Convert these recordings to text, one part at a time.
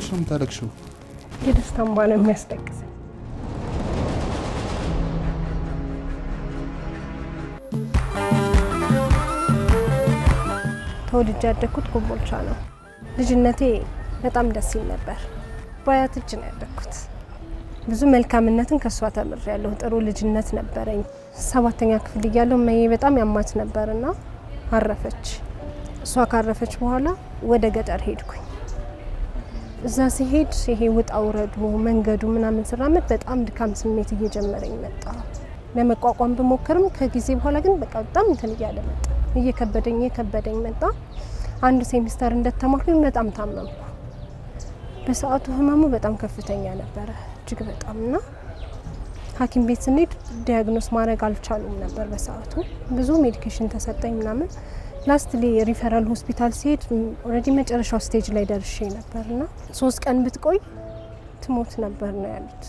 ምንሽ ነው የምታለቅሽው? የደስታ እንባ ነው የሚያስለቅሰኝ። ተወልጄ ያደግኩት ኮምቦልቻ ነው። ልጅነቴ በጣም ደስ ይል ነበር። በአያት እጅ ነው ያደግኩት። ብዙ መልካምነትን ከሷ ተምሬያለሁ። ጥሩ ልጅነት ነበረኝ። 7ኛ ክፍል እያለሁ እማዬ በጣም ያማት ነበርና አረፈች። እሷ ካረፈች በኋላ ወደ ገጠር ሄድኩኝ። እዛ ሲሄድ ይሄ ውጣ ውረዱ መንገዱ ምናምን ስራመድ በጣም ድካም ስሜት እየጀመረኝ መጣ። ለመቋቋም ብሞክርም ከጊዜ በኋላ ግን በቃ በጣም እንትን እያለ መጣ። እየከበደኝ መጣ። አንድ ሴሚስተር እንደተማርኩኝ በጣም ታመምኩ። በሰዓቱ ህመሙ በጣም ከፍተኛ ነበረ እጅግ በጣምና ሐኪም ቤት ስንሄድ ዲያግኖስ ማድረግ አልቻሉም ነበር በሰዓቱ። ብዙ ሜዲኬሽን ተሰጠኝ ምናምን። ላስትሊ ሪፈራል ሆስፒታል ሲሄድ ኦልሬዲ መጨረሻው ስቴጅ ላይ ደርሼ ነበርና 3 ቀን ብትቆይ ትሞት ነበር ነው ያሉት።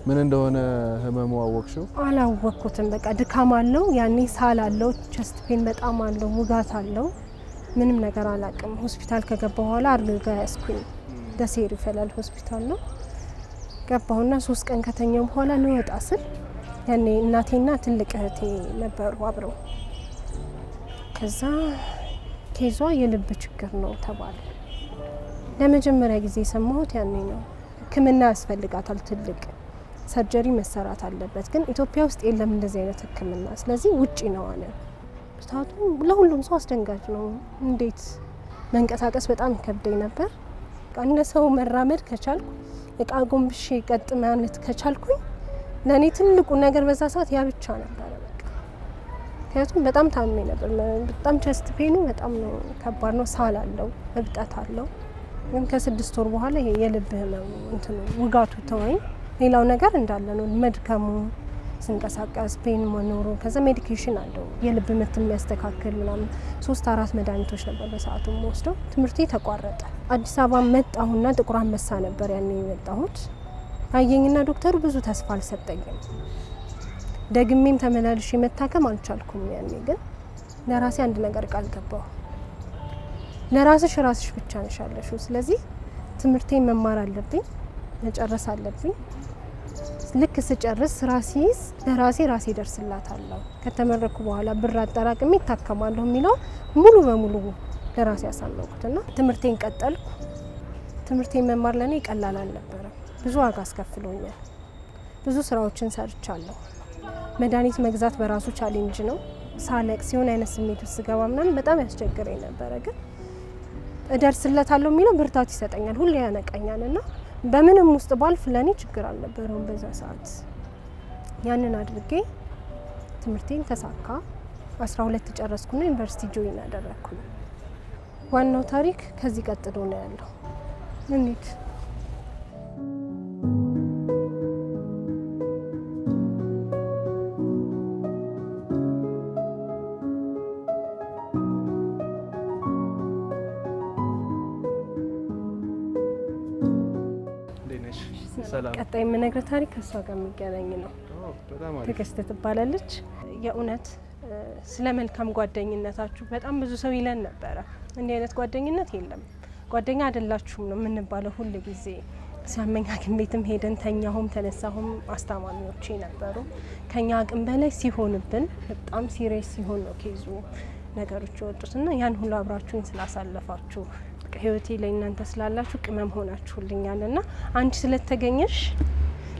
ምን እንደሆነ ህመሙ አወቅሽው? አላወቅኩትም። በቃ ድካም አለው፣ ያኔ ሳል አለው፣ ቸስት ፔን በጣም አለው፣ ውጋት አለው። ምንም ነገር አላቅም። ሆስፒታል ከገባ በኋላ አርጋ ያስኩኝ ደሴ ሪፈራል ሆስፒታል ነው ገባሁና 3 ቀን ከተኛው በኋላ ልወጣ ስል ያኔ እናቴና ትልቅ እህቴ ነበሩ አብረው። ከዛ ኬዟ የልብ ችግር ነው ተባለ። ለመጀመሪያ ጊዜ የሰማሁት ያኔ ነው። ሕክምና ያስፈልጋታል፣ ትልቅ ሰርጀሪ መሰራት አለበት፣ ግን ኢትዮጵያ ውስጥ የለም እንደዚህ አይነት ሕክምና። ስለዚህ ውጪ ነው አለ። ብታቱ ለሁሉም ሰው አስደንጋጭ ነው። እንዴት መንቀሳቀስ በጣም ይከብደኝ ነበር። እንደ ሰው መራመድ ከቻልኩ እቃ ጎንብሼ ቀጥ ማለት ከቻልኩኝ ለኔ ትልቁ ነገር በዛ ሰዓት ያ ብቻ ነበር። በቃ ምክንያቱም በጣም ታሜ ነበር። በጣም ቸስት ፔኑ በጣም ነው ከባድ ነው። ሳል አለው፣ እብጠት አለው። ግን ከ6 ወር በኋላ ይሄ የልብ ህመም እንትኑ ውጋቱ ተወኝ። ሌላው ነገር እንዳለ ነው። መድከሙ፣ ስንቀሳቀስ ፔን መኖሩ፣ ከዛ ሜዲኬሽን አለው የልብ ምት የሚያስተካክል ምናምን 3-4 መድኃኒቶች ነበር በሰዓቱ ወስደው። ትምህርቴ ተቋረጠ። አዲስ አበባ መጣሁና ጥቁር አንበሳ ነበር ያኔ የመጣሁት። አየኝና ዶክተሩ ብዙ ተስፋ አልሰጠኝም። ደግሜም ተመላልሽ መታከም አልቻልኩም። ያኔ ግን ለራሴ አንድ ነገር ቃል ገባሁ። ለራስሽ ብቻ ነሽ ያለሽው። ስለዚህ ትምህርቴን መማር አለብኝ፣ መጨረስ አለብኝ። ልክ ስጨርስ ስራ ሲይዝ ለራሴ ደርስላታለሁ። ከተመረኩ በኋላ ብር አጠራቅሜ ይታከማለሁ የሚለው ሙሉ በሙሉ ለራሴ ያሳመንኩትና ትምህርቴን ቀጠልኩ። ትምህርቴን መማር ለኔ ቀላል አልነበረም። ብዙ ዋጋ አስከፍሎኛል። ብዙ ስራዎችን ሰርቻለሁ። መድኃኒት መግዛት በራሱ ቻሌንጅ ነው። ሳለቅ ሲሆን አይነት ስሜት ውስጥ ገባ ምናምን በጣም ያስቸግረኝ ነበረ። ግን እደርስለታለሁ የሚለው ብርታት ይሰጠኛል፣ ሁሌ ያነቃኛልና በምንም ውስጥ ባልፍ ለኔ ችግር አልነበረውም በዛ ሰዓት። ያንን አድርጌ ትምህርቴን ተሳካ። 12 ጨረስኩና ዩኒቨርሲቲ ጆይን አደረኩ። ዋናው ታሪክ ከዚህ ቀጥሎ ነው ያለው። እንዴት ቀጣይ የምነግርህ ታሪክ ከሷ ጋር የሚገናኝ ነው። ትዕግስት ትባላለች። የእውነት ስለ መልካም ጓደኝነታችሁ በጣም ብዙ ሰው ይለን ነበረ። እንዲህ አይነት ጓደኝነት የለም፣ ጓደኛ አይደላችሁም ነው የምንባለው ሁል ጊዜ። ሲያመኝ ሐኪም ቤትም ሄደን ተኛሁም ተነሳሁም አስታማሚዎቼ ነበሩ። ከኛ አቅም በላይ ሲሆንብን በጣም ሲሪየስ ሲሆን ነው ኬዙ ነገሮች የወጡትና ያን ሁሉ አብራችሁኝ ስላሳለፋችሁ ህይወቴ ላይ እናንተ ስላላችሁ ቅመም ሆናችሁልኛልና አንቺ ስለተገኘሽ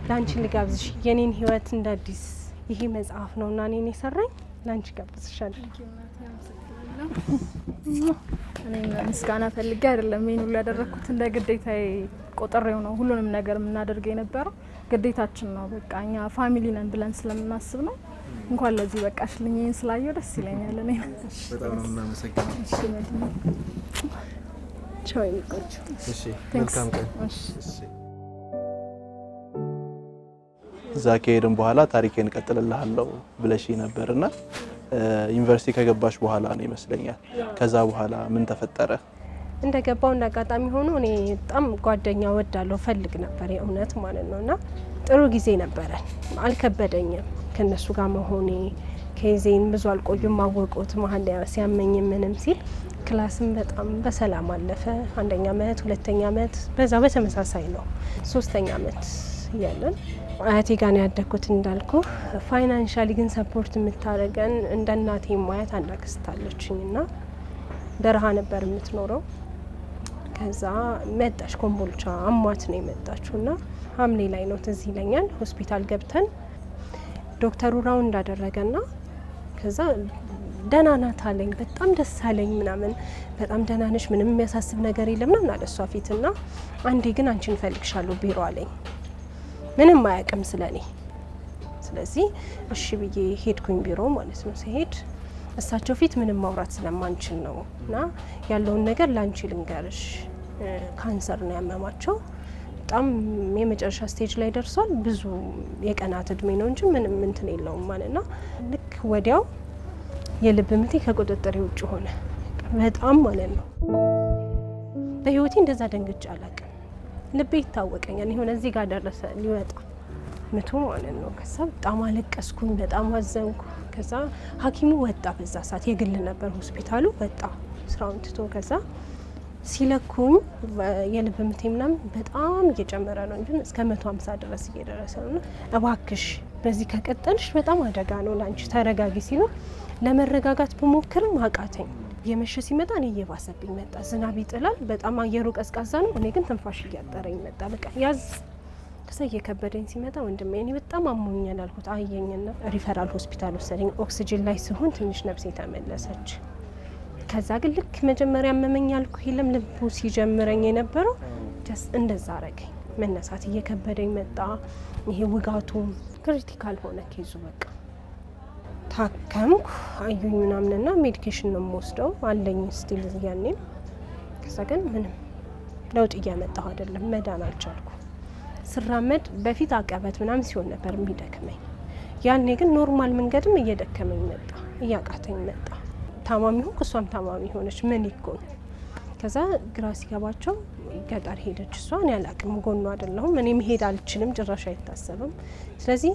ላንቺ ልጋብዝሽ። የኔን ህይወት እንዳዲስ ይሄ መጽሐፍ ነውና እኔን የሰራኝ ላንቺ ጋብዝሻለሁ። እኔ ምስጋና ፈልጌ አይደለም ይሄን ሁሉ ያደረኩት፣ እንደ ግዴታዬ ቆጥሬው ነው ሁሉንም ነገር የምናደርገው የነበረው። ግዴታችን ነው። በቃ እኛ ፋሚሊ ነን ብለን ስለምናስብ ነው። እንኳን ለዚህ በቃሽልኝ። ይሄን ስላየው ደስ ይለኛል። እኔ በጣም ነው እናመሰግናለን። እሺ ነው ቻው ይቆጭ። እሺ መልካም ቀን። እሺ እዛ ከሄድን በኋላ ታሪኬን ቀጥልልሃለሁ ብለሽ ነበርና ዩኒቨርሲቲ ከገባሽ በኋላ ነው ይመስለኛል። ከዛ በኋላ ምን ተፈጠረ? እንደገባው እንዳጋጣሚ ሆኖ እኔ በጣም ጓደኛ ወዳለሁ ፈልግ ነበር የእውነት ማለት ነውና ጥሩ ጊዜ ነበረ። አልከበደኝም ከነሱ ጋር መሆኔ። ከዜን ብዙ አልቆዩም። ማወቁት መሀል ሲያመኝ ምንም ሲል ክላስም በጣም በሰላም አለፈ። አንደኛ አመት፣ ሁለተኛ አመት በዛ በተመሳሳይ ነው። ሶስተኛ አመት እያለን አያቴ ጋር ነው ያደግኩት እንዳልኩ። ፋይናንሻሊ ግን ሰፖርት የምታደርገን እንደ እናቴ ማያት አንድ አክስት አለችኝ እና ደረሃ ነበር የምትኖረው። ከዛ መጣች ኮምቦልቻ አሟት ነው የመጣችው እና ሐምሌ ላይ ነው ትዝ ይለኛል። ሆስፒታል ገብተን ዶክተሩ ራውንድ እንዳደረገና ከዛ ደህና ናት አለኝ። በጣም ደስ አለኝ ምናምን። በጣም ደህና ነሽ፣ ምንም የሚያሳስብ ነገር የለም ምናምን አለ እሷ ፊትና አንዴ ግን አንቺን እፈልግሻለሁ ቢሮ አለኝ። ምንም አያውቅም ስለኔ። ስለዚህ እሺ ብዬ ሄድኩኝ ቢሮ ማለት ነው። ሲሄድ እሳቸው ፊት ምንም ማውራት ስለማንችል ነው እና ያለውን ነገር ላንቺ ልንገርሽ፣ ካንሰር ነው ያመማቸው። በጣም የመጨረሻ ስቴጅ ላይ ደርሷል። ብዙ የቀናት እድሜ ነው እንጂ ምንም እንትን የለውም ማለት ነው። ልክ ወዲያው የልብ ምቴ ከቁጥጥር ውጭ ሆነ። በጣም ማለት ነው። በህይወቴ እንደዛ ደንግጬ አላውቅም። ልቤ ይታወቀኛል። የሆነ እዚህ ጋር ደረሰ ሊወጣ ምቱ ማለት ነው። ከዛ በጣም አለቀስኩኝ፣ በጣም አዘንኩ። ከዛ ሐኪሙ ወጣ። በዛ ሰዓት የግል ነበር ሆስፒታሉ። ወጣ ስራውን ትቶ። ከዛ ሲለኩኝ የልብ ምቴ ምናምን በጣም እየጨመረ ነው እንጂ እስከ 150 ድረስ እየደረሰ ነው። እባክሽ በዚህ ከቀጠልሽ በጣም አደጋ ነው ላንቺ፣ ተረጋጊ ሲሉ ለመረጋጋት ብሞክርም አቃተኝ። የመሸ ሲመጣ እኔ እየባሰብኝ መጣ። ዝናብ ይጥላል፣ በጣም አየሩ ቀዝቃዛ ነው። እኔ ግን ትንፋሽ እያጠረኝ መጣ። በቃ ያዝ። ከዛ እየከበደኝ ሲመጣ ወንድሜ እኔ በጣም አሞኛል አልኩት። አየኝና ሪፈራል ሆስፒታል ወሰደኝ። ኦክሲጅን ላይ ሲሆን ትንሽ ነፍሴ ተመለሰች። ከዛ ግን ልክ መጀመሪያ አመመኝ አልኩ የለም ልቡ ሲጀምረኝ የነበረው እንደዛ አረገኝ። መነሳት እየከበደኝ መጣ። ይሄ ውጋቱ ክሪቲካል ሆነ ኬዙ። በቃ ታከምኩ። አዩኝ ምናምንና ሜዲኬሽን ነው የምወስደው አለኝ ስቲል ያኔም። ከዛ ግን ምንም ለውጥ እያመጣሁ አይደለም፣ መዳን አልቻልኩ። ስራመድ በፊት አቀበት ምናምን ሲሆን ነበር የሚደክመኝ። ያኔ ግን ኖርማል መንገድም እየደከመኝ መጣ፣ እያቃተኝ መጣ። ታማሚ ሆንኩ፣ እሷም ታማሚ ሆነች። ምን ይኮን? ከዛ ግራ ሲገባቸው ገጠር ሄደች እሷ። እኔ አላቅም፣ ጎኗ አይደለሁም። እኔ መሄድ አልችልም፣ ጭራሽ አይታሰብም። ስለዚህ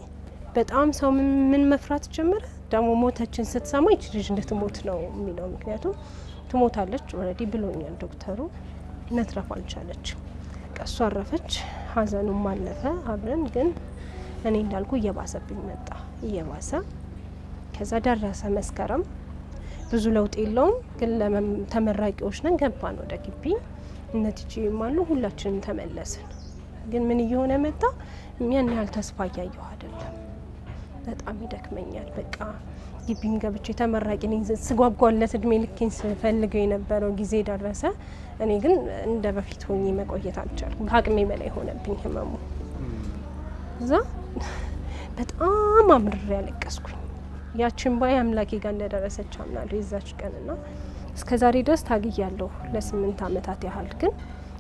በጣም ሰው ምን መፍራት ጀመረ። ደግሞ ሞተችን ስትሰማ ይች ልጅ እንድትሞት ነው የሚለው። ምክንያቱም ትሞታለች ኦልሬዲ ብሎኛል ዶክተሩ። መትረፍ አልቻለች። ቀሱ አረፈች፣ ሀዘኑም አለፈ አብረን። ግን እኔ እንዳልኩ እየባሰብኝ መጣ፣ እየባሰ። ከዛ ደረሰ መስከረም። ብዙ ለውጥ የለውም ግን ተመራቂዎች ነን፣ ገባን ወደ ግቢ። እነትጂም አሉ፣ ሁላችንም ተመለስን። ግን ምን እየሆነ መጣ? ያን ያህል ተስፋ እያየሁ አይደለም። በጣም ይደክመኛል። በቃ ግቢም ገብቼ ተመራቂ ነኝ ስጓጓለት እድሜ ልኬን ስፈልገው የነበረው ጊዜ ደረሰ። እኔ ግን እንደ በፊት ሆኜ መቆየት አልቻልኩም። ከአቅሜ በላይ ሆነብኝ ህመሙ። እዛ በጣም አምርሬ ያለቀስኩኝ። ያችን ባይ አምላኬ ጋር እንደደረሰች አምናለሁ የዛች ቀንና እስከ ዛሬ ድረስ ታግያለሁ ለ8 አመታት ያህል። ግን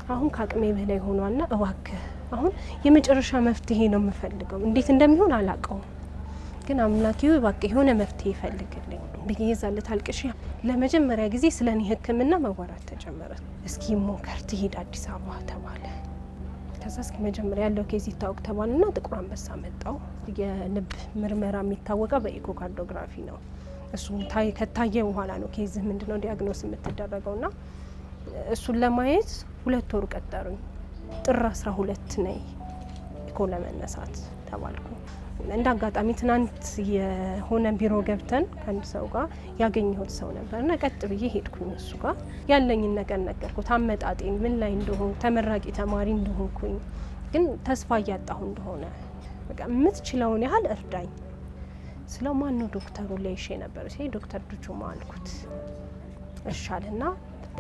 አሁን ከአቅሜ በላይ ሆኗልና እባክህ አሁን የመጨረሻ መፍትሄ ነው የምፈልገው። እንዴት እንደሚሆን አላውቀውም፣ ግን አምላኬ እባክህ የሆነ መፍትሄ ይፈልግልኝ ብዬ ይዛለት አልቅሽ። ለመጀመሪያ ጊዜ ስለኔ ሕክምና መወራት ተጀመረ። እስኪ ሞከር ትሄድ አዲስ አበባ ተባለ። ከዛ እስኪ መጀመሪያ ያለው ኬዝ ይታወቅ ተባልና ጥቁር አንበሳ መጣው። የልብ ምርመራ የሚታወቀው በኢኮካርዲዮግራፊ ነው። እሱ ከታየ በኋላ ነው ኬዝ ምንድነው ዲያግኖስ የምትደረገውና እሱን ለማየት 2 ወር ቀጠሩኝ። ጥር 12 ነይ ኢኮ ለመነሳት ተባልኩ። እንደ አጋጣሚ ትናንት የሆነ ቢሮ ገብተን ከአንድ ሰው ጋር ያገኘሁት ሰው ነበርና ቀጥ ብዬ ሄድኩኝ። እሱ ጋር ያለኝን ነገር ነገርኩት፣ አመጣጤን ምን ላይ እንደሆን፣ ተመራቂ ተማሪ እንደሆንኩኝ፣ ግን ተስፋ እያጣሁ እንደሆነ በቃ የምትችለውን ያህል እርዳኝ ስለው ማን ነው ዶክተሩ ላይሽ ነበር ሲል ዶክተር ዱጁማ አልኩት። እሻልና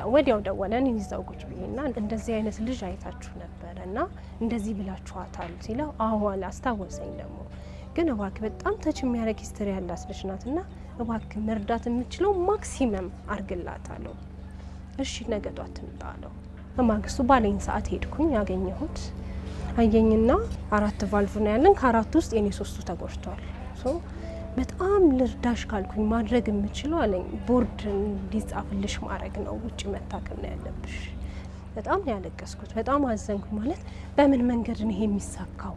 ወዲያው ደወለን። ይዛው ቁጭ ብዬና እንደዚህ አይነት ልጅ አይታችሁ ነበርና እንደዚህ ብላችኋታል ሲለው አዎ አለ። አስታወሰኝ ደግሞ ግን እባክህ በጣም ተች የሚያረግ ሂስትሪ ያላት ልጅ ናትና እባክህ መርዳት የምችለው ማክሲመም አርግላታለሁ። እሺ ነገ ጧት ትምጣ አለው። በማግስቱ ባለኝ ሰዓት ሄድኩኝ። ያገኘሁት አየኝና 4 ቫልቭ ነው ያለን። ከ4 ውስጥ የኔ 3ቱ ተጎድቷል። በጣም ልርዳሽ ካልኩኝ ማድረግ የምችለው አለኝ ቦርድ እንዲጻፍልሽ ማድረግ ነው፣ ውጭ መታከም ነው ያለብሽ። በጣም ያለቀስኩት፣ በጣም አዘንኩ። ማለት በምን መንገድ ነው ይሄ የሚሳካው?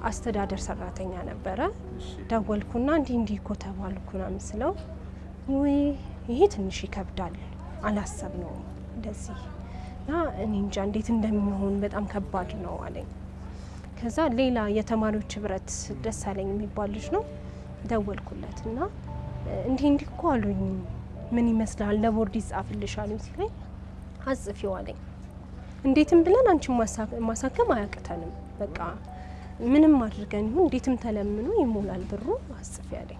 አስተዳደር ሰራተኛ ነበረ። ደወልኩና እንዲህ እኮ ተባልኩና ምስለው ወይ ይሄ ትንሽ ይከብዳል፣ አላሰብነውም እንደዚህ እና እኔ እንጃ እንዴት እንደሚሆን በጣም ከባድ ነው አለኝ። ከዛ ሌላ የተማሪዎች ህብረት ደሳለኝ የሚባል ልጅ ነው ደወልኩለት እና እንዲህ እኮ አሉኝ ምን ይመስላል ለቦርድ ይጻፍልሽ አሉኝ ሲለኝ አጽፊው አለኝ። እንዴትም ብለን አንቺን ማሳከም አያቅተንም በቃ ምንም አድርገን ይሁን እንዴትም ተለምኖ ይሞላል ብሩ አጽፊ አለኝ።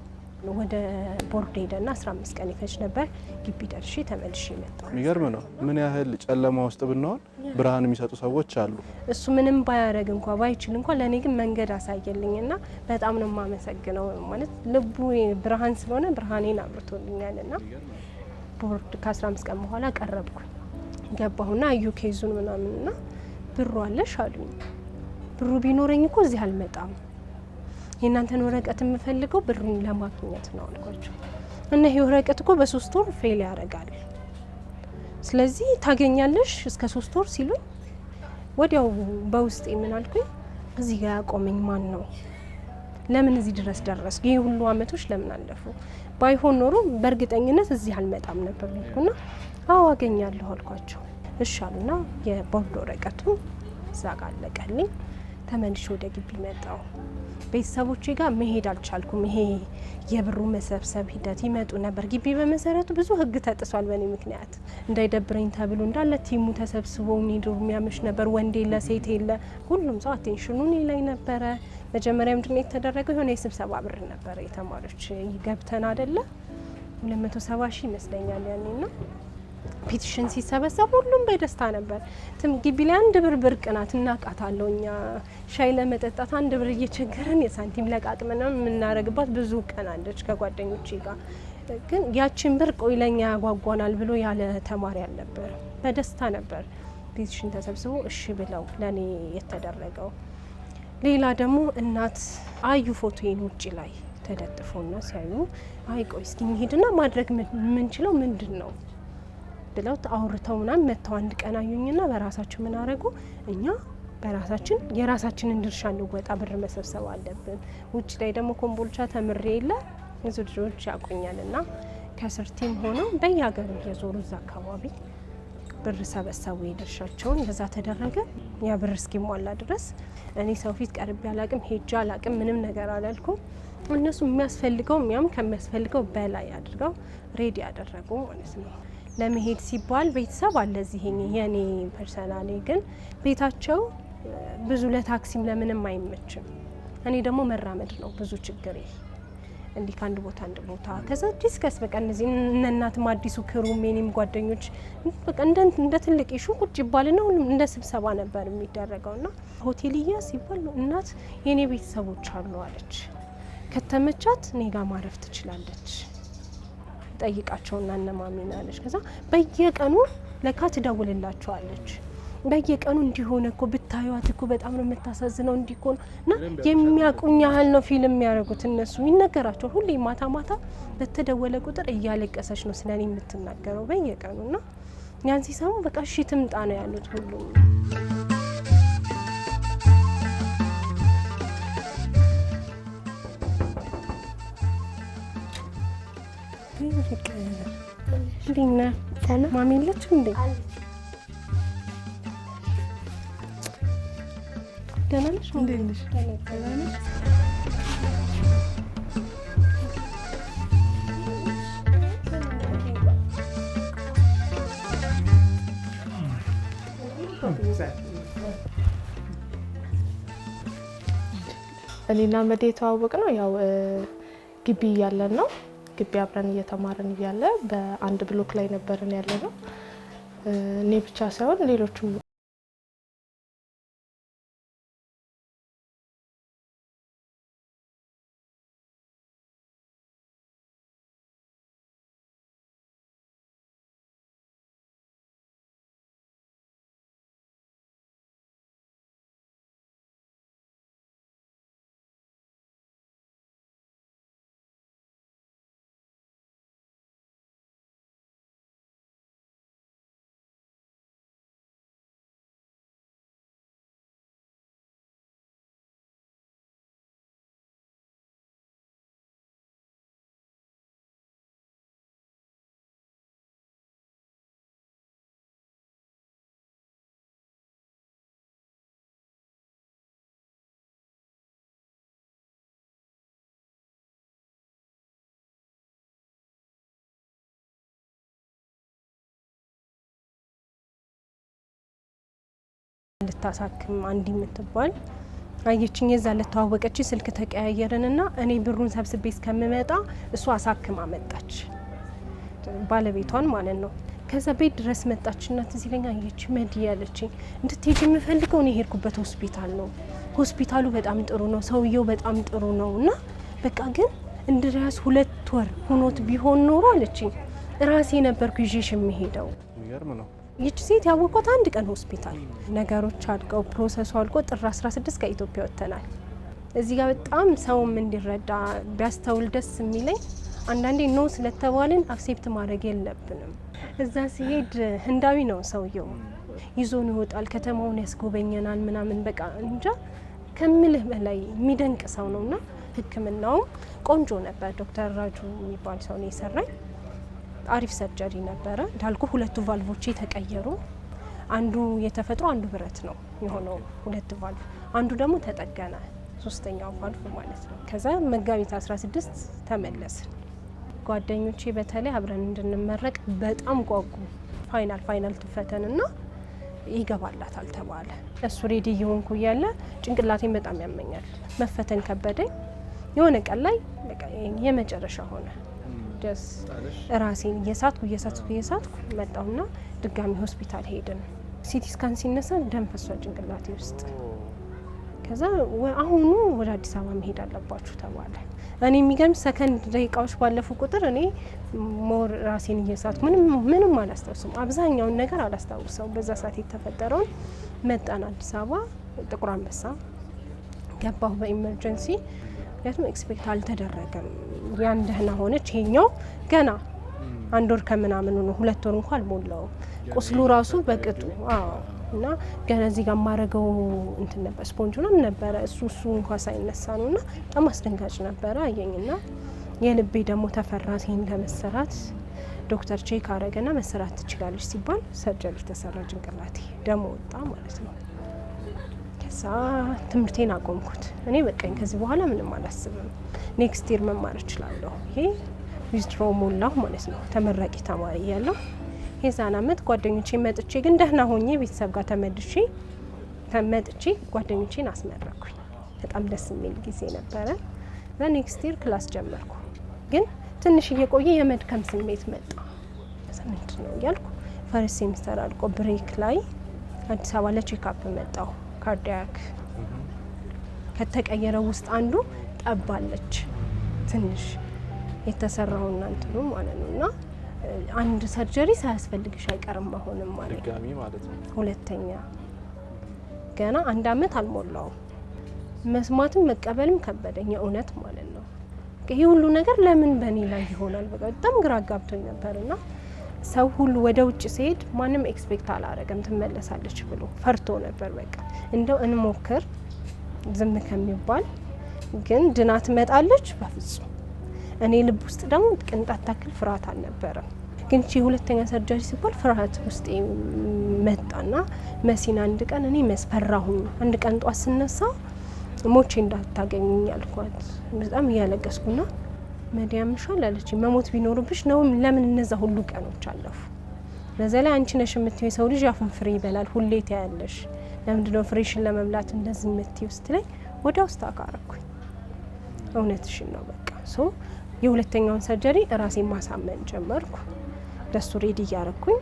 ወደ ቦርድ ሄደና 15 ቀን ይፈጅ ነበር ግቢ ደርሼ ተመልሼ መጣሁ። የሚገርም ነው ምን ያህል ጨለማ ውስጥ ብንሆን ብርሃን የሚሰጡ ሰዎች አሉ። እሱ ምንም ባያረግ እንኳን ባይችል እንኳን ለኔ ግን መንገድ አሳየልኝና በጣም ነው የማመሰግነው። ማለት ልቡ ብርሃን ስለሆነ ብርሃኔን አብርቶልኛልና ቦርድ ከ15 ቀን በኋላ ቀረብኩኝ። ገባሁና አዩ ኬዙን ምናምንና ብሩ አለሽ አሉኝ። ብሩ ቢኖረኝ እኮ እዚህ አልመጣም። የእናንተን ወረቀት የምፈልገው ብሩን ለማግኘት ነው አልኳቸው። እና ይሄ ወረቀት እኮ በ3 ወር ፌል ያደርጋል። ስለዚህ ታገኛለሽ እስከ 3 ወር ሲሉኝ ወዲያው በውስጤ ምን አልኩኝ? እዚህ ጋር ያቆመኝ ማን ነው? ለምን እዚህ ድረስ ደረስ? ይሄ ሁሉ አመቶች ለምን አለፉ? ባይሆን ኖሮ በእርግጠኝነት እዚህ አልመጣም ነበር ልኩና አዎ አገኛለሁ አልኳቸው። እሺ አሉና የቦርድ ወረቀቱ እዛ ጋር አለቀልኝ። ተመልሼ ወደ ግቢ መጣሁ። ቤተሰቦቼ ጋር መሄድ አልቻልኩም። ይሄ የብሩ መሰብሰብ ሂደት ይመጡ ነበር። ግቢ በመሰረቱ ብዙ ህግ ተጥሷል በእኔ ምክንያት። እንዳይደብረኝ ተብሎ እንዳለ ቲሙ ተሰብስቦ ሄዶ የሚያመሽ ነበር። ወንድ የለ ሴት የለ፣ ሁሉም ሰው አቴንሽኑ እኔ ላይ ነበረ። መጀመሪያ ምንድን ነው የተደረገው? የሆነ የስብሰባ ብር ነበረ የተማሪዎች ገብተን አይደለ 270 ሺህ ይመስለኛል ያኔና ፒቲሽን ሲሰበሰብ ሁሉም በደስታ ነበር። ግቢ ላይ 1 ብር ብርቅ ናት እናቃታለሁ። እኛ ሻይ ለመጠጣት 1 ብር እየቸገረን የሳንቲም ለቃቅመን የምናረግባት ብዙ ቀን አለች ከጓደኞቼ ጋር። ግን ያችን ብር ቆይ ለኛ ያጓጓናል ብሎ ያለ ተማሪ አልነበር። በደስታ ነበር ፒቲሽን ተሰብስቦ እሺ ብለው ለኔ የተደረገው። ሌላ ደግሞ እናት አዩ ፎቶዬን ውጪ ላይ ተደጥፎና ሲያዩ አይ ቆይ እስኪ እንሂድና ማድረግ የምንችለው ምንድን ነው ብለው አውርተው ምናምን መተው አንድ ቀን አዩኝና በራሳቸው ምን አረጉ? እኛ በራሳችን የራሳችንን ድርሻ እንወጣ፣ ብር መሰብሰብ አለብን። ውጭ ላይ ደግሞ ኮምቦልቻ ተምሬ የለ ብዙ ልጆች ያቆኛልና ከስር ቲም ሆነው በየሀገሩ እየዞሩ እዛ አካባቢ ብር ሰበሰቡ የድርሻቸውን። እንደዛ ተደረገ። ያ ብር እስኪሟላ ድረስ እኔ ሰው ፊት ቀርቤ አላቅም፣ ሄጄ አላቅም፣ ምንም ነገር አላልኩም። እነሱ የሚያስፈልገው ያም ከሚያስፈልገው በላይ አድርገው ሬዲ ያደረጉ ማለት ነው። ለመሄድ ሲባል ቤተሰብ አለ እዚህ የኔ ፐርሰናሊ ግን ቤታቸው ብዙ ለታክሲም ለምንም አይመችም። እኔ ደግሞ መራመድ ነው ብዙ ችግሬ፣ እንዲህ ከአንድ ቦታ አንድ ቦታ። ከዛ ዲስከስ በቃ እነዚህ እናትም አዲሱ ክሩም የኔም ጓደኞች በቃ እንደ ትልቅ ኢሹ ቁጭ ይባልና ሁሉም እንደ ስብሰባ ነበር የሚደረገውና ሆቴልያ ሲባል እናት የኔ ቤተሰቦች አሉ አለች፣ ከተመቻት እኔ ጋር ማረፍ ትችላለች ጠይቃቸውና እነማሚን አለች። ከዛ በየቀኑ ለካ ትደውልላቸዋለች። በየቀኑ እንዲሆነ እኮ ብታዩት እኮ በጣም ነው የምታሳዝነው እንዲኮን እና የሚያቁኝ ያህል ነው ፊልም የሚያደርጉት እነሱ ይነገራቸዋል። ሁሌ ማታ ማታ በተደወለ ቁጥር እያለቀሰች ነው ስለኔ የምትናገረው በየቀኑና ያን ሲሰሙ በቃ እሺ ትምጣ ነው ያሉት ሁሉም። እንዴና ማሚ የለች እንዴ? ደህና ነሽ? እንዴት ነሽ? ደህና ነሽ? እኔና መዴ የተዋወቅ ነው ያው ግቢ እያለን ነው። ግቢ አብረን እየተማርን እያለ በአንድ ብሎክ ላይ ነበርን ያለ ነው። እኔ ብቻ ሳይሆን ሌሎችም ልታሳክም አንዲ የምትባል አየችኝ። የዛ ለተዋወቀች ስልክ ተቀያየረንና እኔ ብሩን ሰብስቤ እስከምመጣ እሷ አሳክማ መጣች፣ ባለቤቷን ማለት ነው። ከዛ ቤት ድረስ መጣችና ትዝ ይለኛል አየች መዲ ያለችኝ እንድትሄጂ የምፈልገው እኔ ሄድኩበት ሆስፒታል ነው። ሆስፒታሉ በጣም ጥሩ ነው፣ ሰውየው በጣም ጥሩ ነውና በቃ ግን እንድራስ 2 ወር ሆኖት ቢሆን ኖሮ አለችኝ ራሴ ነበርኩ ይዤሽ የሚሄደው። የሚገርም ነው። ይቺ ሴት ያወቋት አንድ ቀን ሆስፒታል ነገሮች አድቀው ፕሮሰሱ አልቆ ጥር 16 ከኢትዮጵያ ወጥተናል። እዚህ ጋር በጣም ሰውም እንዲረዳ ቢያስተውል ደስ የሚለኝ አንዳንዴ ኖ ስለተባልን አክሴፕት ማድረግ የለብንም። እዛ ሲሄድ ህንዳዊ ነው ሰውየው፣ ይዞን ይወጣል፣ ከተማውን ያስጎበኘናል ምናምን በቃ እንጃ ከምልህ በላይ የሚደንቅ ሰው ነውና ህክምናውም ቆንጆ ነበር። ዶክተር ራጁ የሚባል ሰው ነው የሰራኝ። አሪፍ ሰርጀሪ ነበረ እንዳልኩ 2 ቫልቮቼ ተቀየሩ። አንዱ የተፈጥሮ አንዱ ብረት ነው የሆነው 2 ቫልቭ፣ አንዱ ደግሞ ተጠገነ 3ኛው ቫልቭ ማለት ነው። ከዛ መጋቢት 16 ተመለስን። ጓደኞቼ በተለይ አብረን እንድንመረቅ በጣም ጓጉ። ፋይናል ትፈተንና ይገባላታል ተባለ። እሱ ሬዲ እየሆንኩ እያለ ጭንቅላቴን በጣም ያመኛል፣ መፈተን ከበደኝ። የሆነ ቀን ላይ በቃ የመጨረሻ ሆነ። ደስ ራሴን እየሳትኩ መጣሁና ድጋሚ ሆስፒታል ሄድን። ሲቲ ስካን ሲነሳ ደም ፈሷል ጭንቅላቴ ውስጥ። ከዛ አሁኑ ወደ አዲስ አበባ መሄድ አለባችሁ ተባለ። እኔ የሚገርም ሰከንድ ደቂቃዎች ባለፉ ቁጥር እኔ ሞር ራሴን እየሳትኩ ምንም አላስታውስም፣ አብዛኛውን ነገር አላስታውሰው። በዛ ሰዓት የተፈጠረውን መጣን አዲስ አበባ ጥቁር አንበሳ ገባሁ በኢመርጀንሲ። ምክንያቱም ኤክስፔክት አልተደረገም። ያን ደህና ሆነች፣ ይሄኛው ገና 1 ወር ከምናምን ነው፣ 2 ወር እንኳን አልሞላው። ቁስሉ ራሱ በቅጡ እና ገና እዚህ ጋር ማረገው እንትን ነበር፣ ስፖንጅ ምናምን ነበረ። እሱ እንኳን ሳይነሳ ነውና በጣም አስደንጋጭ ነበረ። አየኝና የልቤ ደግሞ ተፈራ። ይሄን ለመሰራት ዶክተር ቼክ አረገና መሰራት ትችላለች ሲባል ሰርጀሪ ተሰራ። ጭንቅላቴ ደሞ ወጣ ማለት ነው። ከዛ ትምህርቴን አቆምኩት። እኔ በቃኝ፣ ከዚህ በኋላ ምንም አላስብም፣ ኔክስት ይር መማር እችላለሁ። ይሄ ዊዝድሮ ሞላሁ ማለት ነው። ተመራቂ ተማሪ ያለው የዛን አመት ጓደኞቼ መጥቼ ግን ደህና ሆኜ ቤተሰብ ጋር ተመጥቼ ጓደኞቼን አስመረኩኝ። በጣም ደስ የሚል ጊዜ ነበረ። ኔክስት ይር ክላስ ጀመርኩ። ግን ትንሽ እየቆየ የመድከም ስሜት መጣ። ምንድን ነው እያልኩ ፈርስት ሴሚስተር አልቆ ብሬክ ላይ አዲስ አበባ ለቼክአፕ መጣሁ። ካርዲያክ ከተቀየረው ውስጥ አንዱ ጠባለች ትንሽ የተሰራውና እንትኑ ማለት ነውና አንድ ሰርጀሪ ሳያስፈልግሽ አይቀርም አሁንም ማለት ድጋሚ ማለት ነው። ሁለተኛ ገና 1 አመት አልሞላውም። መስማትም መቀበልም ከበደኝ የእውነት ማለት ነው። ይሄ ሁሉ ነገር ለምን በእኔ ላይ ይሆናል? በጣም ግራ ጋብቶኝ ነበርና ሰው ሁሉ ወደ ውጭ ሲሄድ ማንም ኤክስፔክት አላረገም ትመለሳለች ብሎ ፈርቶ ነበር። በቃ እንደው እንሞክር ዝም ከሚባል ግን ድና ትመጣለች በፍጹም። እኔ ልብ ውስጥ ደግሞ ቅንጣት ታክል ፍርሃት አልነበረም። ግን እቺ ሁለተኛ ሰርጀሪ ሲባል ፍርሃት ውስጥ መጣና መሲና አንድ ቀን እኔ መስፈራሁኝ። አንድ ቀን ጧት ስነሳ ሞቼ እንዳታገኙኝ አልኳት። በጣም እያለቀስኩና መዲያምሻል አለች። መሞት ቢኖርብሽ ነው ለምን እነዛ ሁሉ ቀኖች አለፉ? በዛ ላይ አንቺ ነሽ የምትይው የሰው ልጅ አፉን ፍሬ ይበላል ሁሌ ታያለሽ። ለምንድነው ፍሬሽን ለመብላት እንደዚህ የምትይው ስትለኝ ወደ ውስጥ አካረኩኝ። እውነትሽን ነው በቃ ሶ የሁለተኛውን ሰርጀሪ ራሴን ማሳመን ጀመርኩ። ለሱ ሬዲ እያረኩኝ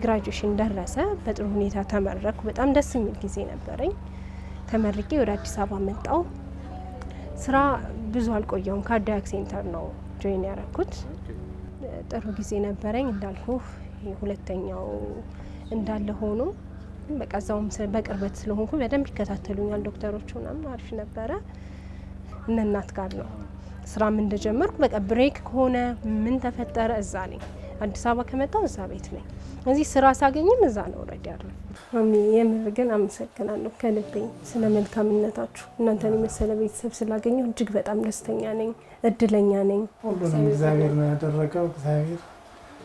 ግራጁዌሽን ደረሰ። በጥሩ ሁኔታ ተመረኩ። በጣም ደስ የሚል ጊዜ ነበረኝ። ተመርቄ ወደ አዲስ አበባ መጣው። ስራ ብዙ አልቆየውም። ካርዲያክ ሴንተር ነው ጆይን ያረኩት። ጥሩ ጊዜ ነበረኝ እንዳልኩ። ሁለተኛው እንዳለ ሆኖ በቃ እዛውም በቅርበት ስለሆንኩ በደንብ ይከታተሉኛል ዶክተሮቹ ምናምን አሪፍ ነበረ። እናት ጋር ነው ስራም እንደጀመርኩ በቃ ብሬክ ከሆነ ምን ተፈጠረ እዛ ነኝ። አዲስ አበባ ከመጣው እዛ ቤት ነኝ። እዚህ ስራ ሳገኝም እዛ ነው ኦልሬዲ አይደል። የምር ግን አመሰግናለሁ ከልቤ ስለ መልካምነታችሁ። እናንተን የመሰለ ቤተሰብ ስላገኘሁ እጅግ በጣም ደስተኛ ነኝ፣ እድለኛ ነኝ። ሁሉንም እግዚአብሔር ነው ያደረገው። እግዚአብሔር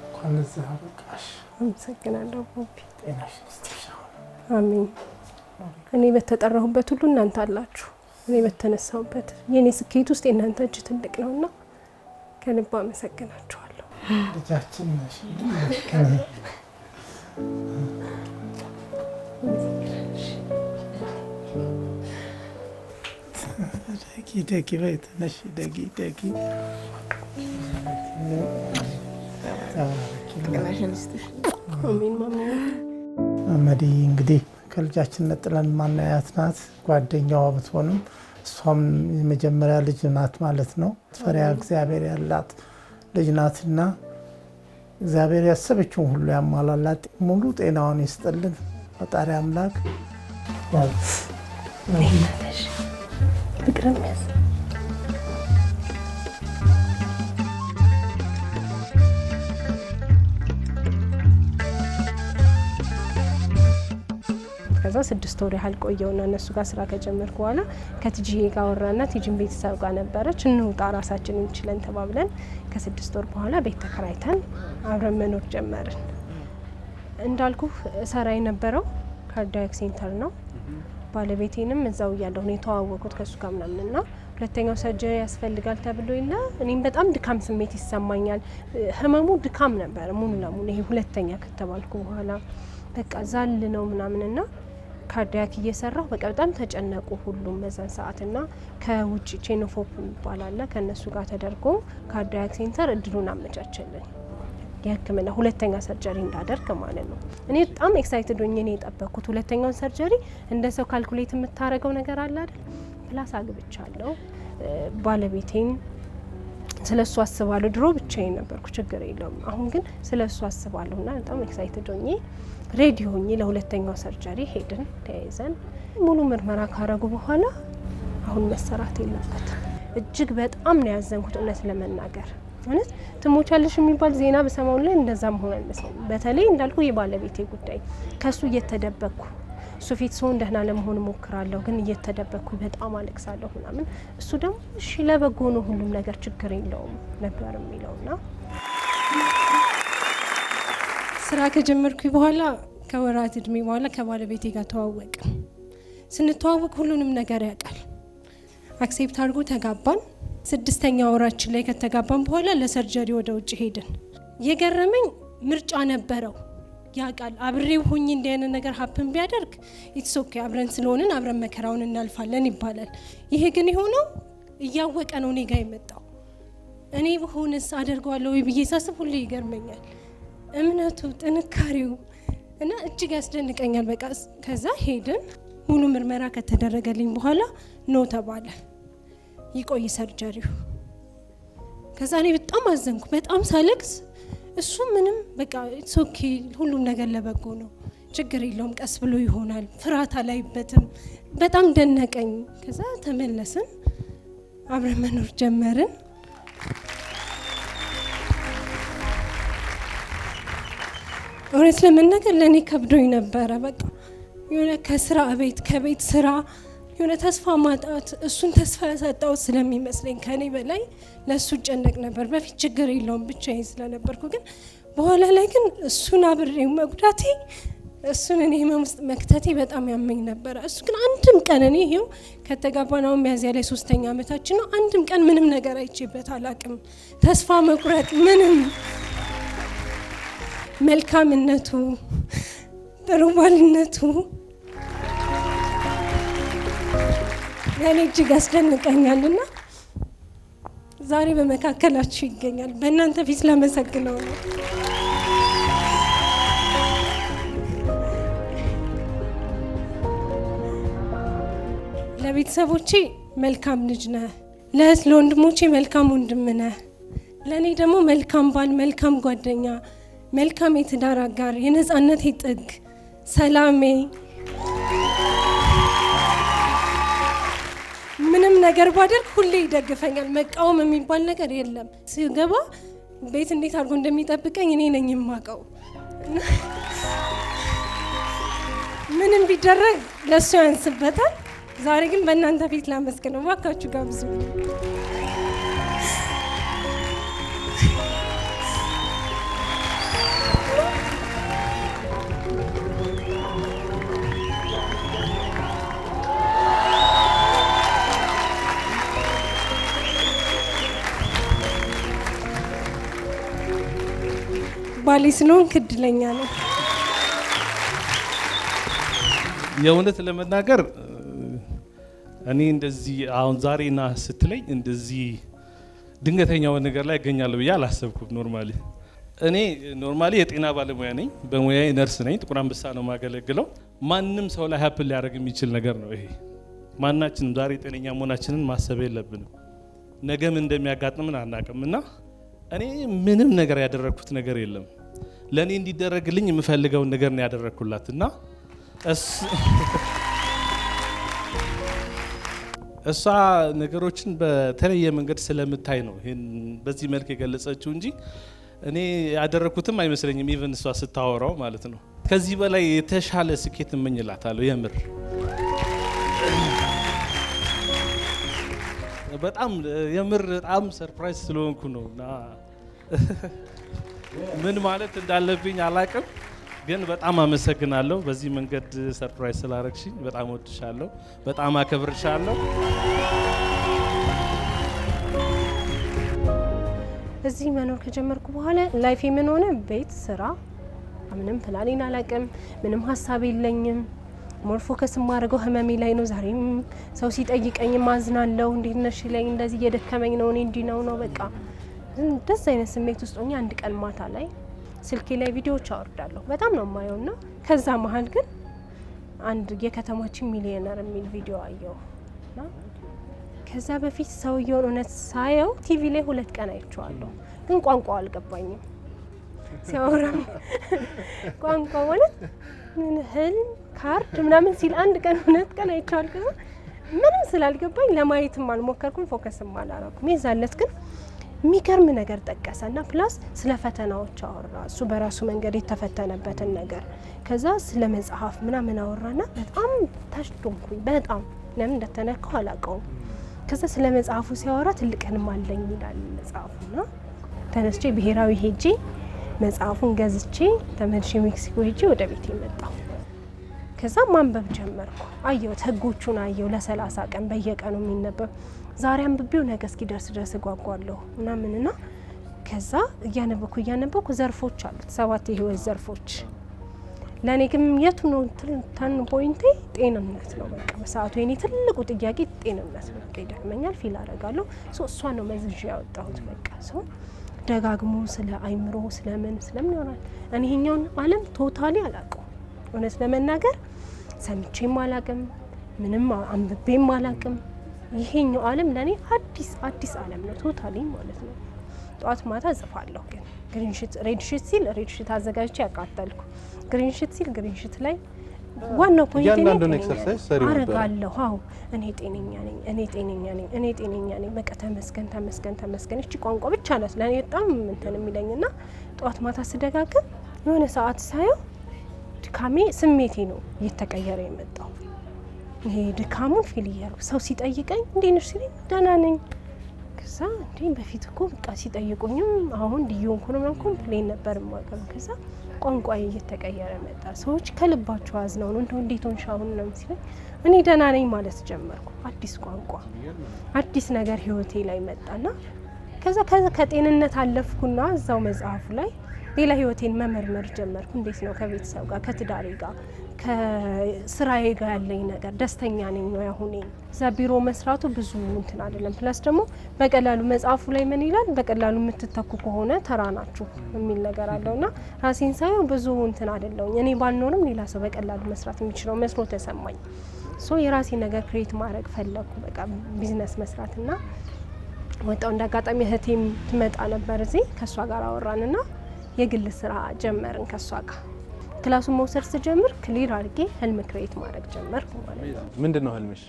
እንኳን ለዚህ አበቃሽ። አመሰግናለሁ ቦቢ። ጤናሽ ይስጥሽ። አሜን። እኔ በተጠራሁበት ሁሉ እናንተ አላችሁ። እኔ በተነሳሁበት የኔ ስኬት ውስጥ የእናንተ እጅ ትልቅ ነውና ከልብ አመሰግናችኋለሁ። ልጃችን ነሽ። ደጊ በይት ነሽ ደጊ መዲ እንግዲህ ከልጃችን ነጥለን ማናያት ናት። ጓደኛዋ ብትሆንም እሷም የመጀመሪያ ልጅ ናት ማለት ነው። ፈሪሃ እግዚአብሔር ያላት ልጅ ናትና እግዚአብሔር ያሰበችውን ሁሉ ያሟላላት፣ ሙሉ ጤናዋን ይስጥልን ፈጣሪ አምላክ። ከዛ 6 ወር ያህል ቆየውና እነሱ ጋር ስራ ከጀመርኩ በኋላ ከቲጂ ጋር ወራና ቲጂን ቤተሰብ ጋር ነበረች። እንውጣ ራሳችን እንችለን ተባብለን ከ6 ወር በኋላ ቤት ተከራይተን አብረን መኖር ጀመርን። እንዳልኩ ሰራ የነበረው ካርዲያክ ሴንተር ነው። ባለቤቴንም እዛው እያለሁ ነው የተዋወቁት ከሱ ጋር ምናምንና ሁለተኛው ሰርጀሪ ያስፈልጋል ተብሎኝና እኔም በጣም ድካም ስሜት ይሰማኛል። ህመሙ ድካም ነበር ሙሉ ለሙሉ። ይሄ ሁለተኛ ከተባልኩ በኋላ በቃ ዛል ነው ምናምንና ካርዲያክ እየሰራሁ በቃ በጣም ተጨነቁ ሁሉም በዛን ሰዓትና ከውጭ ቼኖፎፕ ይባላል ከነሱ ጋር ተደርጎ ካርዲያክ ሴንተር እድሉን አመቻቸልኝ የህክምና ሁለተኛ ሰርጀሪ እንዳደርግ ማለት ነው። እኔ በጣም ኤክሳይትድ ሆኜ ነው የጠበቅኩት ሁለተኛውን ሰርጀሪ። እንደ ሰው ካልኩሌት የምታረገው ነገር አለ አይደል? ፕላስ አግብቻለሁ። ባለቤቴን ስለሱ አስባለሁ። ድሮ ብቻዬን ነበርኩ ችግር የለውም። አሁን ግን ስለሱ አስባለሁና በጣም ኤክሳይትድ ሆኜ ሬዲ ሆኜ ለሁለተኛው ሰርጀሪ ሄድን። ተያይዘን ሙሉ ምርመራ ካረጉ በኋላ አሁን መሰራት የለበትም። እጅግ በጣም ነው ያዘንኩት እውነት ለመናገር። ማለት ትሞቻለሽ የሚባል ዜና በሰማው ላይ እንደዛ መሆን አልመሰለኝ። በተለይ እንዳልኩ የባለቤቴ ጉዳይ ከሱ እየተደበቅኩ እሱ ፊት ሰው እንደህና ለመሆን ሞክራለሁ፣ ግን እየተደበቅኩ በጣም አለቅሳለሁ ምናምን። እሱ ደግሞ እሺ ለበጎ ነው ሁሉም ነገር ችግር የለውም ነበር የሚለውና ስራ ከጀመርኩ በኋላ ከወራት እድሜ በኋላ ከባለቤቴ ጋር ተዋወቅን። ስንተዋወቅ ሁሉንም ነገር ያውቃል። አክሴፕት አድርጎ ተጋባን። 6ኛ ወራችን ላይ ከተጋባን በኋላ ለሰርጀሪ ወደ ውጭ ሄድን። የገረመኝ ምርጫ ነበረው ያውቃል። አብሬው ሆኜ እንዲህ አይነት ነገር ሀፕን ቢያደርግ ኢትስ ኦኬ አብረን ስለሆንን አብረን መከራውን እናልፋለን ይባላል። ይሄ ግን የሆነው እያወቀ ነው እኔ ጋር የመጣው። እኔ በሆነስ አደርገዋለሁ ወይ ብዬ ሳስብ ሁሌ ይገርመኛል። እምነቱ፣ ጥንካሬው እና እጅግ ያስደንቀኛል። በቃ ከዛ ሄድን። ሙሉ ምርመራ ከተደረገልኝ በኋላ ኖ ተባለ፣ ይቆይ ሰርጀሪው። ከዛ እኔ በጣም አዘንኩ፣ በጣም ሳለቅስ እሱ ምንም በቃ ኢትስ ኦኬ ሁሉም ነገር ለበጎ ነው ችግር የለውም ቀስ ብሎ ይሆናል፣ ፍርሃት አላይበትም። በጣም ደነቀኝ። ከዛ ተመለስን፣ አብረን መኖር ጀመርን። እውነት ለመናገር ለእኔ ከብዶኝ ነበረ። በቃ የሆነ ከስራ ቤት ከቤት ስራ የሆነ ተስፋ ማጣት፣ እሱን ተስፋ ያሳጣው ስለሚመስለኝ ከኔ በላይ ለሱ ጨነቅ ነበር። በፊት ችግር የለውም ብቻዬን ስለነበርኩ፣ ግን በኋላ ላይ ግን እሱን አብሬው መጉዳቴ፣ እሱን እኔ ህመም ውስጥ መክተቴ በጣም ያመኝ ነበረ። እሱ ግን አንድም ቀን እኔ ይሄው ከተጋባን አሁን ሚያዝያ ላይ 3ኛ ዓመታችን ነው፣ አንድም ቀን ምንም ነገር አይቼበት አላቅም። ተስፋ መቁረጥ ምንም፣ መልካምነቱ፣ ጥሩ ባልነቱ ለእኔ እጅግ ያስደንቀኛልና ዛሬ በመካከላችሁ ይገኛል። በእናንተ ፊት ላመሰግነው ነው። ለቤተሰቦቼ መልካም ልጅ ነህ፣ ለወንድሞቼ መልካም ወንድም ነህ፣ ለእኔ ደግሞ መልካም ባል፣ መልካም ጓደኛ፣ መልካም የትዳር አጋር፣ የነጻነቴ ጥግ፣ ሰላሜ፣ ምንም ነገር ባደርግ ሁሌ ይደግፈኛል። መቃወም የሚባል ነገር የለም። ስገባ ቤት እንዴት አድርጎ እንደሚጠብቀኝ እኔ ነኝ የማውቀው። ምንም ቢደረግ ለሱ ያንስበታል። ዛሬ ግን በእናንተ ፊት ላመስግነው። እባካችሁ ጋብዙ። ባሌ ስለሆንክ እድለኛ ነው። የእውነት ለመናገር እኔ እንደዚህ አሁን ዛሬና ስትለኝ እንደዚህ ድንገተኛው ነገር ላይ እገኛለሁ ብዬ አላሰብኩም። ኖርማሊ የጤና ባለሙያ ነኝ፣ በሙያዬ ነርስ ነኝ። ጥቁር አንበሳ ነው የማገለግለው። ማንም ሰው ላይ ሀፕን ሊያደርግ የሚችል ነገር ነው ይሄ። ማናችንም ዛሬ ጤነኛ መሆናችንን ማሰብ የለብንም። ነገም እንደሚያጋጥምን አናውቅም እና እኔ ምንም ነገር ያደረግኩት ነገር የለም። ለእኔ እንዲደረግልኝ የምፈልገውን ነገር ነው ያደረግኩላት እና እሷ ነገሮችን በተለየ መንገድ ስለምታይ ነው ይሄን በዚህ መልክ የገለጸችው እንጂ እኔ ያደረኩትም አይመስለኝም። ኢቭን እሷ ስታወራው ማለት ነው። ከዚህ በላይ የተሻለ ስኬት እመኝላታለሁ። የምር በጣም ሰርፕራይዝ ስለሆንኩ ነው እና ምን ማለት እንዳለብኝ አላቅም። ግን በጣም አመሰግናለሁ በዚህ መንገድ ሰርፕራይዝ ስላረግሽኝ። በጣም ወድሻለሁ፣ በጣም አከብርሻለሁ። እዚህ መኖር ከጀመርኩ በኋላ ላይፍ ምን ሆነ? ቤት፣ ስራ፣ ምንም ፕላኔን አላቅም። ምንም ሀሳብ የለኝም። ሞር ፎከስ የማደርገው ህመሜ ላይ ነው። ዛሬም ሰው ሲጠይቀኝ ማዝናለው። እንዴት ነሽ ላይ እንደዚህ እየደከመኝ ነው፣ እኔ እንዲህ ነው በቃ ደስ አይነት ስሜት ውስጥ ሆኜ አንድ ቀን ማታ ላይ ስልኬ ላይ ቪዲዮዎች አወርዳለሁ። በጣም ነው የማየውና ከዛ መሀል ግን አንድ የከተማችን ሚሊዮነር የሚል ቪዲዮ አየው እና ከዛ በፊት ሰውየውን እውነት ሳየው ቲቪ ላይ 2 ቀን አይቼዋለሁ፣ ግን ቋንቋው አልገባኝም። ሲያወራ ቋንቋ ማለት ምን ህልም ካርድ ምናምን ሲል አንድ ቀን 2 ቀን አይቼዋለሁ። ምንም ስላልገባኝ ለማየትም አልሞከርኩም፣ ፎከስም አላረኩም። የዛለት ግን የሚገርም ነገር ጠቀሰና ፕላስ ስለ ፈተናዎች አወራ። እሱ በራሱ መንገድ የተፈተነበትን ነገር ከዛ ስለ መጽሐፍ ምናምን አወራና በጣም ታሽዶንኩኝ። በጣም ለምን እንደተነካው አላውቀውም። ከዛ ስለ መጽሐፉ ሲያወራ ትልቅ ህልም አለኝ ይላል መጽሐፉና ተነስቼ ብሔራዊ ሄጄ መጽሐፉን ገዝቼ ተመልሼ ሜክሲኮ ሄጄ ወደ ቤት መጣሁ። ከዛ ማንበብ ጀመርኩ። አየሁት፣ ህጎቹን አየሁ። ለ30 ቀን በየቀኑ የሚነበብ ዛሬ አንብቤው ነገ እስኪደርስ ድረስ እጓጓለሁ ምናምንና ከዛ እያነበኩ ዘርፎች አሉት፣ 7 የህይወት ዘርፎች። ለእኔ ግን የቱ ነው ተን ፖይንቴ? ጤንነት ነው። በቃ በሰዓቱ የኔ ትልቁ ጥያቄ ጤንነት ነው። ይደክመኛል፣ ፊል አደርጋለሁ። እሷ ነው መዝንሽ ያወጣሁት። በቃ ሰው ደጋግሞ ስለ አይምሮ ስለምን ይሆናል። እኔ ይሄኛውን ዓለም ቶታሊ አላውቀውም። እውነት ለመናገር ሰምቼም አላውቅም፣ ምንም አንብቤም አላውቅም። ይሄኛው ዓለም ለኔ አዲስ ዓለም ነው ቶታሊ ማለት ነው። ጧት ማታ ጽፋለሁ። ግን ግሪንሺት ሬድሺት ሲል ሬድሺት አዘጋጅቼ ያቃጠልኩ፣ ግሪንሺት ሲል ግሪንሺት ላይ ዋናው ፖይንት ነው አረጋለሁ። አዎ እኔ ጤነኛ ነኝ። በቃ ተመስገን። እቺ ቋንቋ ብቻ ናት ለኔ በጣም እንትን የሚለኝና ጧት ማታ ስደጋግም የሆነ ሰዓት ሳየው ድካሜ ስሜቴ ነው እየተቀየረ የመጣው። ይሄ ድካሙን ፊል እያደረኩ ሰው ሲጠይቀኝ እንዴት ነሽ ሲለኝ ደህና ነኝ። ከዛ እንዴ በፊት እኮ በቃ ሲጠይቁኝም አሁን ዲዮን ኮኖ ምናምን ኮምፕሌን ነበር የማውቀው። ከዛ ቋንቋዬ እየተቀየረ መጣ። ሰዎች ከልባቸው አዝነው ነው እንደው እንዴት ሆንሽ አሁን ነው ሲለኝ እኔ ደህና ነኝ ማለት ጀመርኩ። አዲስ ቋንቋ አዲስ ነገር ህይወቴ ላይ መጣና ከዛ ከጤንነት አለፍኩና እዛው መጽሐፉ ላይ ሌላ ህይወቴን መመርመር ጀመርኩ። እንዴት ነው ከቤተሰብ ጋር ከትዳሬ ጋር ከስራዬ ጋር ያለኝ ነገር ደስተኛ ነኝ ነው ያሁኔ። እዛ ቢሮ መስራቱ ብዙ እንትን አይደለም። ፕላስ ደግሞ በቀላሉ መጽሐፉ ላይ ምን ይላል? በቀላሉ የምትተኩ ከሆነ ተራ ናችሁ የሚል ነገር አለውና ራሴን ሳየው ብዙ እንትን አይደለውኝ። እኔ ባልኖርም ሌላ ሰው በቀላሉ መስራት የሚችለው መስሎ ተሰማኝ። ሶ የራሴ ነገር ክሬት ማድረግ ፈለኩ። በቃ ቢዝነስ መስራትና ወጣው። እንዳጋጣሚ እህቴም ትመጣ ነበር እዚህ። ከሷ ጋር አወራንና የግል ስራ ጀመርን ከሷ ጋር። ክላሱን መውሰድ ስጀምር ክሊር አድርጌ ህልም ክሬት ማድረግ ጀመርኩ ማለት ነው። ምንድነው ህልምሽ?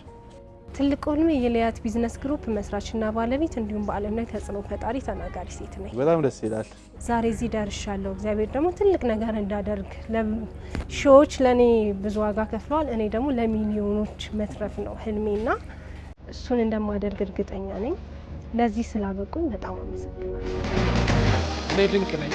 ትልቁ ህልሜ የሊያት ቢዝነስ ግሩፕ መስራችና ባለቤት እንዲሁም በዓለም ላይ ተጽዕኖ ፈጣሪ ተናጋሪ ሴት ነኝ። በጣም ደስ ይላል። ዛሬ እዚህ ደርሻለሁ። እግዚአብሔር ደግሞ ትልቅ ነገር እንዳደርግ ሺዎች ለኔ ብዙ ዋጋ ከፍለዋል። እኔ ደግሞ ለሚሊዮኖች መትረፍ ነው ህልሜና እሱን እንደማደርግ እርግጠኛ ነኝ። ለዚህ ስላበቁኝ በጣም አመሰግናለሁ። ድንቅ ነኝ።